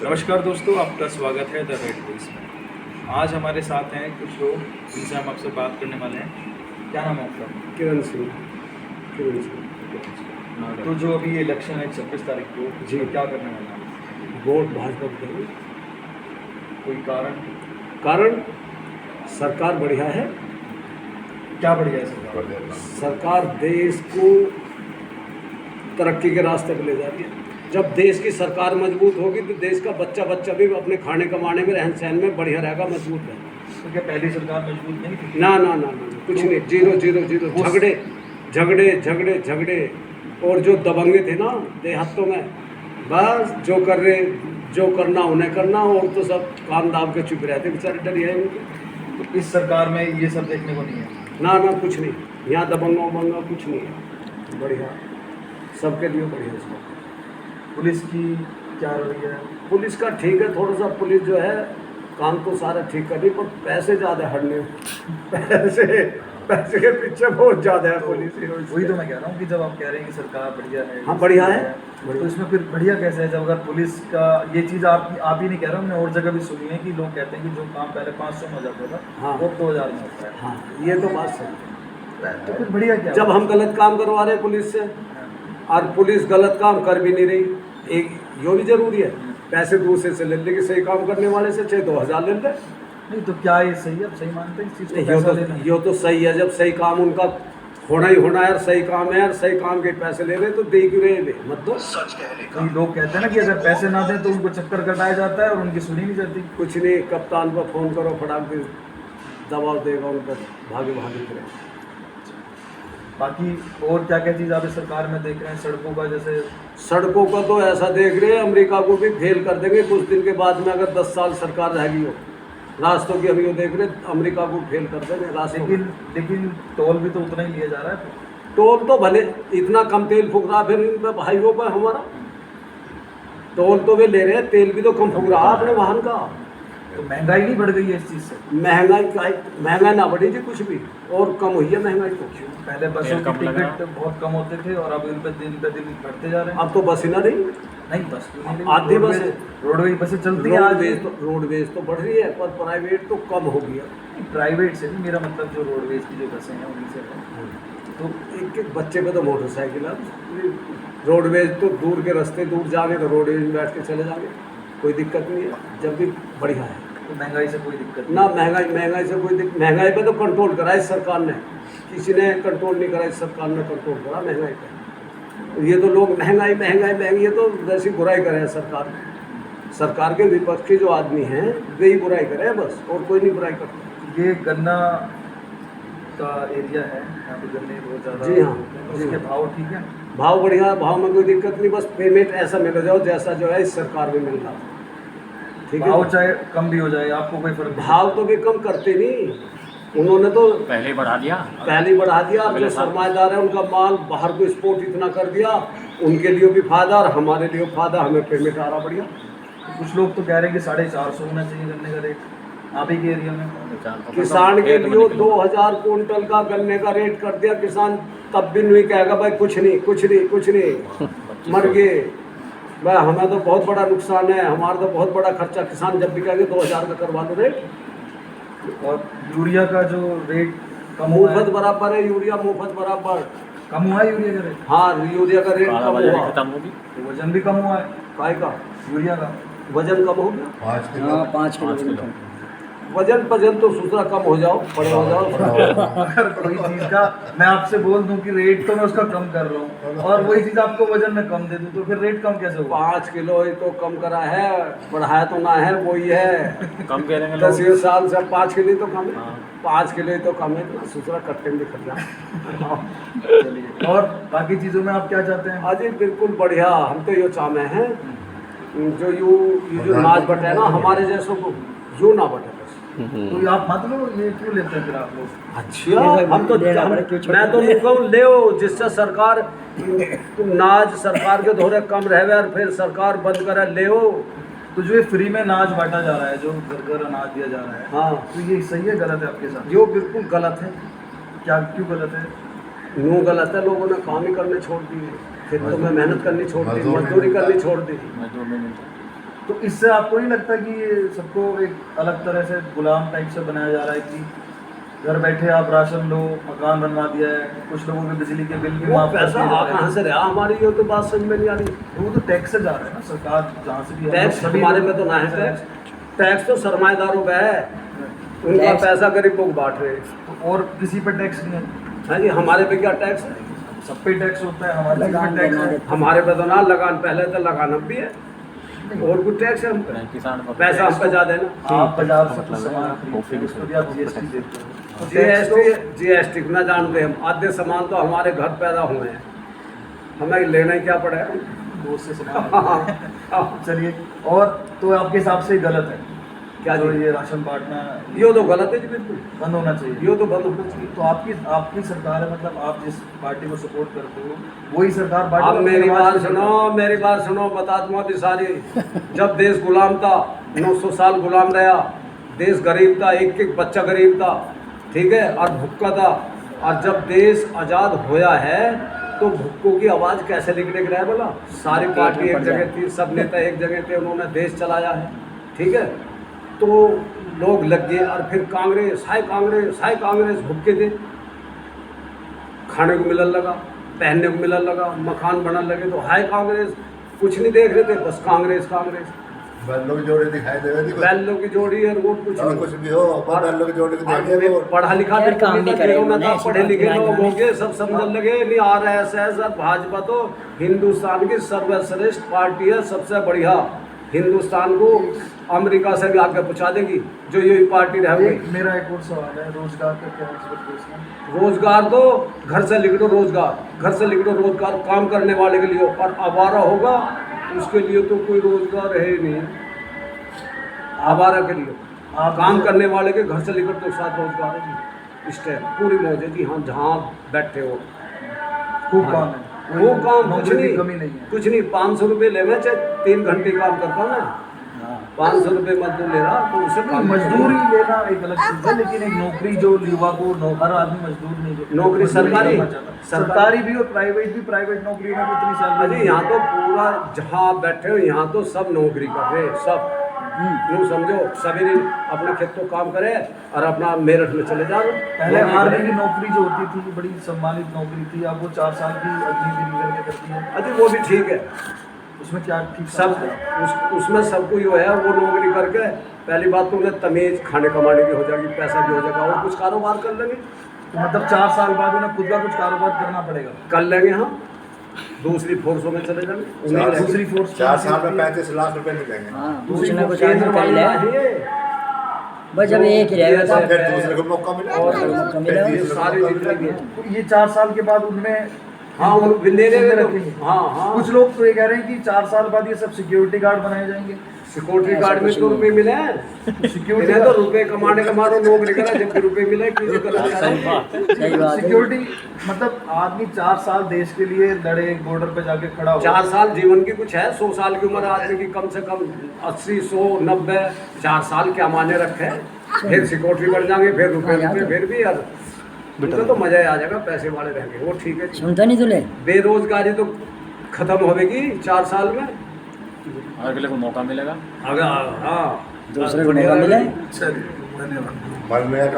नमस्कार दोस्तों, आपका स्वागत है द रेड वॉइस में। आज हमारे साथ हैं कुछ लोग जिनसे हम आपसे बात करने वाले हैं। क्या नाम है आपका? किरण सिंह। तो जो अभी इलेक्शन है 26 तारीख को जी। तो क्या करने वाला है? वोट भाजपा को देंगे। कोई कारण? कारण सरकार बढ़िया है। क्या बढ़िया है सरकार? सरकार देश को तरक्की के रास्ते पर ले जा रही है। जब देश की सरकार मजबूत होगी तो देश का बच्चा बच्चा भी अपने खाने कमाने में रहन सहन में बढ़िया रहेगा, मजबूत है। तो क्या पहली सरकार मजबूत नहीं थी? ना ना ना ना कुछ नहीं, जीरो जीरो जीरो, झगड़े झगड़े झगड़े झगड़े। और जो दबंगे थे ना देहातों में, बस जो कर रहे जो करना उन्हें करना, और तो सब काम दाम के चुप रहते बेचारे, डर है उनके। तो इस सरकार में ये सब देखने को नहीं है? ना ना कुछ नहीं, यहाँ दबंगा उबंगा कुछ नहीं है, बढ़िया सबके लिए बढ़िया है। पुलिस की क्या रवैया है? पुलिस का ठीक है, थोड़ा सा पुलिस जो है काम तो सारा ठीक कर रही, पर पैसे ज़्यादा हटने पैसे के पीछे बहुत ज़्यादा है पुलिस। वही तो मैं कह रहा हूँ कि जब आप कह रहे हैं कि सरकार बढ़िया है, हाँ बढ़िया है, तो इसमें फिर बढ़िया कैसे है जब अगर पुलिस का ये चीज़ आप ही नहीं कह रहा हूँ, मैंने और जगह भी सुनी है कि लोग कहते हैं कि जो काम पहले 500 में हो जाता था हाँ। वो 2000 में होता है। हाँ ये तो बात सही है। तो फिर बढ़िया क्या? जब हम गलत काम करवा रहे हैं पुलिस से और पुलिस गलत काम कर भी नहीं रही, एक यो भी जरूरी है, पैसे दूसरे से ले लेके सही काम करने वाले से चाहे 2000 ले ले। नहीं तो क्या ये सही है? आप सही मानते हैं इस चीज़ को? यो पैसा लेना यो तो सही है, जब सही काम उनका होना ही होना है और सही काम है और सही काम के पैसे ले रहे तो दे क्यों रहे थे, मत दो। कई लोग कहते हैं ना कि अगर पैसे ना दें तो उनको चक्कर कटाया जाता है और उनकी सुनी नहीं जाती। कुछ नहीं, कप्तान पर फ़ोन करो, फटाक से दबाव देगा उन पर, भागे भागे करें। बाकी और क्या क्या चीज़ आप इस सरकार में देख रहे हैं? सड़कों का जैसे सड़कों का तो ऐसा देख रहे हैं अमेरिका को भी फेल कर देंगे कुछ दिन के बाद में, अगर 10 साल सरकार रहेगी हो। रास्तों की अभी वो देख रहे अमेरिका को फेल कर देंगे रास्तों। लेकिन टोल भी तो उतना ही लिया जा रहा है। टोल तो भले इतना कम तेल फूक रहा, फिर इन पर हाईवे पर हमारा टोल तो वे ले रहे हैं, तेल भी तो कम फूक रहा अपने वाहन का। तो महंगाई नहीं बढ़ गई है इस चीज़ से? महंगाई ना बढ़ी जी कुछ भी, और कम हुई है महंगाई तो। पहले बसों के टिकट बहुत कम होते थे और अब इन पे दिन बढ़ते जा रहे हैं। अब तो बस ही ना रही, नहीं बस क्यों नहीं? आधी बस रोडवेज बसें चलती हैं आज। रोडवेज तो बढ़ रही है पर प्राइवेट तो कम हो गया। प्राइवेट से नहीं, मेरा मतलब जो रोडवेज की जो बसें हैं उन्हीं से है। तो एक एक बच्चे पे तो मोटरसाइकिल है, रोडवेज तो दूर के रास्ते दूर जाएंगे तो रोडवेज में बैठ के चले जाएंगे, कोई दिक्कत नहीं है, जब भी बढ़िया है। तो महंगाई से कोई दिक्कत ना महंगाई से कोई दिक्कत, महंगाई पे तो कंट्रोल करा इस सरकार ने, किसी ने कंट्रोल नहीं करा, इस सरकार ने कंट्रोल करा महंगाई पे। ये तो लोग महंगाई महंगाई महंगी, ये तो वैसी बुराई करे सरकार। सरकार के विपक्षी जो आदमी हैं वे ही बुराई करे बस, और कोई नहीं बुराई करता। ये गन्ना का एरिया है, यहाँ पे गन्ने बहुत ज़्यादा। जी हाँ, उसके भाव ठीक है? भाव बढ़िया, भाव में कोई दिक्कत नहीं, बस पेमेंट ऐसा मिल जाओ जैसा जो है इस सरकार में मिल रहा, ठीक है। भाव चाहे कम भी हो जाए आपको कोई फर्क नहीं? भाव तो भी कम करते नहीं, उन्होंने तो पहले ही बढ़ा दिया। अब जो सरमाएदार है उनका माल बाहर को एक्सपोर्ट इतना कर दिया, उनके लिए भी फायदा और हमारे लिए फायदा, हमें पेमेंट आ रहा बढ़िया। कुछ लोग तो कह रहे हैं कि 450 होना चाहिए गन्ने का रेट आप ही के एरिया में। किसान के लिए 2000 कुंटल का गन्ने का रेट कर दिया किसान, तब भी नहीं कहेगा भाई कुछ नहीं कुछ नहीं कुछ नहीं, मर गए भाई, हमें तो बहुत बड़ा नुकसान है, हमारा तो बहुत बड़ा खर्चा। किसान जब भी कहेंगे 2000 का करवा दो रेट। और यूरिया का जो रेट कम हुआ मुफ्त है, बराबर है, यूरिया मुफ्त बराबर। कम हुआ है यूरिया का रेट? हाँ यूरिया का रेट कम हुआ, खत्म होगी। तो वजन भी कम हुआ है काय का यूरिया का? वजन कम हो गया, 5 किलो। वजन तो दूसरा कम हो जाओ, बड़े हो जाओ। अगर कोई चीज़ का मैं आपसे बोल दूं कि रेट तो मैं उसका कम कर रहा हूँ और वही चीज़ आपको वजन में कम दे दूं तो फिर रेट कम कैसे होगा? 5 किलो ही तो कम करा है, बढ़ाया तो ना है, वही है। कम कह रहे हैं 10 साल से 5 किलो ही तो कम है, 5 किलो ही तो कम है, तो दूसरा कट्टे में खर्चा। चलिए, और बाकी चीज़ों में आप क्या चाहते हैं? अजी बिल्कुल बढ़िया, हम तो ये चाहते हैं जो ये जो नाच बटे है ना हमारे जैसों को यूँ ना बटे बस। तो आप मत लो, ये क्यों लेते हैं फिर आप लोग? अच्छा हम तो मैं तो कहूँ ले जिससे सरकार नाज सरकार के धोरे कम रहे और फिर सरकार बंद करे ले। तो जो ये फ्री में अनाज बांटा जा रहा है, जो घर घर अनाज दिया जा रहा है, हाँ तो ये सही है गलत है आपके साथ? यो बिल्कुल गलत है। क्या क्यों गलत है? यूँ गलत है, लोगों ने काम ही करने छोड़ दिए, खेतों में मेहनत करनी छोड़ दी, मजदूरी करनी छोड़ दी। तो इससे आपको नहीं लगता कि ये सबको एक अलग तरह से गुलाम टाइप से बनाया जा रहा है कि घर बैठे आप राशन लो, मकान बनवा दिया है, कुछ लोगों के बिजली के बिल भी वो माफ कर पैसा दिए जा आ रहे कहाँ हैं। से रहा हमारी, ये तो बात समझ में नहीं आ रही। तो वो तो टैक्स से जा रहा है ना, सरकार जहाँ से भी है, टैक्स सभी हमारे लोग- में तो ना है टैक्स। टैक्स तो सरमाएदारों का है, उनका टैक्स- पैसा गरीब लोग बांट रहे हैं। तो और किसी पे टैक्स नहीं है, हाँ जी, हमारे पे क्या टैक्स है? सब पे टैक्स होता है, हमारे लगान पे टैक्स देना है। देता। हमारे पे तो ना लगान, पहले तो लगान अब भी है, और कुछ टैक्स है हम पे। किसान को पैसा हम पे ज्यादा है ना। आप बाजार से कुछ मतलब सामान है, खरीदते हैं, उस पर भी आप जीएसटी देते हो। तो टैक्स जीएसटी ना जानते हम, आधे सामान तो हमारे घर पैदा हुए हैं, हमें लेना ही क्या पड़े। तो बहुत से सामान चलिए, और तो आपके हिसाब से गलत है क्या जो जी? ये राशन बांटना ये तो गलत है जी, बिल्कुल बंद होना चाहिए। ये तो बंद होना चाहिए। तो आपकी सरकार है, मतलब आप जिस पार्टी को सपोर्ट करते हो वही सरकार अब बांटे। मेरी बात सुनो, मेरी बात सुनो, बता दूँ अभी सारी। जब देश गुलाम था, 900 साल गुलाम रहा, देश गरीब था, एक एक बच्चा गरीब था, ठीक है, और भुक्का था। और जब देश आज़ाद होया है तो भुक्कों की आवाज़ कैसे निकले रहा है बोला? सारी पार्टी एक जगह थी, सब नेता एक जगह थे, उन्होंने देश चलाया है, ठीक है। तो लोग लग गए, और फिर कांग्रेस हाय कांग्रेस हाय कांग्रेस, भुक्के थे, खाने को मिलने लगा, पहनने को मिलने लगा, मकान बनने लगे, तो हाय कांग्रेस। कुछ नहीं देख रहे थे, बस कांग्रेस कांग्रेस। बैलों की जोड़ी दिखाई दे रही थी, बैलों की जोड़ी और वोट कुछ और नहीं। कुछ भी हो, पर बैलों की जोड़ी को और देखिए वो पढ़ा लिखा खैर काम भी करे में उन्होंने, था, ऐसी पढ़े बात लिखे नहीं लोग है। हो गए, सब समझने लगे नहीं RSS और भाजपा तो हिंदुस्तान की सर्वश्रेष्ठ पार्टी है, सबसे बढ़िया, हिंदुस्तान को अमेरिका से भी आगे पहुंचा देगी जो ये पार्टी रह गई। मेरा एक और सवाल है, रोजगार का क्या है इस पर प्रश्न? रोजगार तो घर से लिख दो, रोजगार घर से लिख दो, रोजगार काम करने वाले के लिए, और आवारा होगा उसके लिए तो कोई रोजगार है ही नहीं। आवारा के लिए, आप काम करने वाले के घर से लेकर तो साथ रोजगार है जी। इस टाइम पूरी मौज है जी, हाँ जहाँ बैठे हो खूब काम है, कोई वो काम कुछ नौकरी की नहीं, कमी नहीं है। कुछ नहीं। 500 रुपये ले मैं, चाहे 3 घंटे काम करता हूँ मैं, 500 रुपये मजदूर ले रहा तो उससे काम मजदूरी लेना एक अलग चीज है, लेकिन एक नौकरी जो युवा को हर आदमी मजदूर नहीं नौकरी सरकारी? करना चाहता। सरकारी भी और प्राइवेट भी, प्राइवेट नौकरियों में भी इतनी अरे सैलरी यहाँ तो पूरा जहाँ बैठे हो यहाँ तो सब नौकरी कर रहे हैं, सब यूँ समझो, सभी अपने खेत को काम करे और अपना मेरठ में चले जाओ। पहले आर्मी की नौकरी जो होती थी बड़ी सम्मानित नौकरी थी, अब वो 4 साल की अग्निवीर करके करती है, अरे वो भी ठीक है, उसमें क्या ठीक सब उसमें सबको जो है वो नौकरी करके, पहली बात तो उन्हें तमीज खाने कमाने की हो जाएगी, पैसा भी हो जाएगा, और कुछ कारोबार कर लेंगे। तो मतलब 4 साल बाद उन्हें खुद का कुछ कारोबार करना पड़ेगा। कर लेंगे हम, दूसरी फोर्सों में चले जाएंगे, उन्हें चार- दूसरी फोर्स 4 साल में 35 लाख रुपए मिलेंगे। हाँ, दूसरी कुछ ना फोर्स कुछ आदमी केंद्र कर वाली ले। चाहिए। बस जब एक ही रहेगा और तो फिर दूसरे को मौका मिला, और फिर मौका मिला, तीसरे को सारी मौका जितनी भी मिला। है। तो ये 4 साल के बाद उनमें हाँ, वो ले रहे हैं तो- रखेंगे। हाँ, हाँ। कुछ लोग तो ये कह रहे हैं कि 4 साल बाद ये सब सिक्योरिटी गार्ड बनाए जाएंगे। सिक्योरिटी ऐसा गार्ड में कुछ तो नहीं। रुपए मिले हैं, सिक्योरिटी इन्हें तो रुपए कमाने का मारो, नौकरी करा, जब भी रुपए मिले किसी को लगा सही बात है। सिक्योरिटी मतलब आदमी 4 साल देश के लिए लड़े, बॉर्डर पे जाके खड़ा हो। 4 साल जीवन की कुछ है, 100 साल की उम्र आदमी की कम से कम 80, 100, 90, 4 साल क्या माने रखे, फिर सिक्योरिटी बढ़ जाएंगे, फिर रुपए फिर भी यार उनको तो मजा ही आ जाएगा, पैसे वाले रहेंगे, वो ठीक है जी। सुनता नहीं तुले। बेरोजगारी तो खत्म होगी 4 साल में, अगले को मौका मिलेगा, अगर हाँ दूसरे को मौका मिले। चलिए, धन्यवाद। मरने का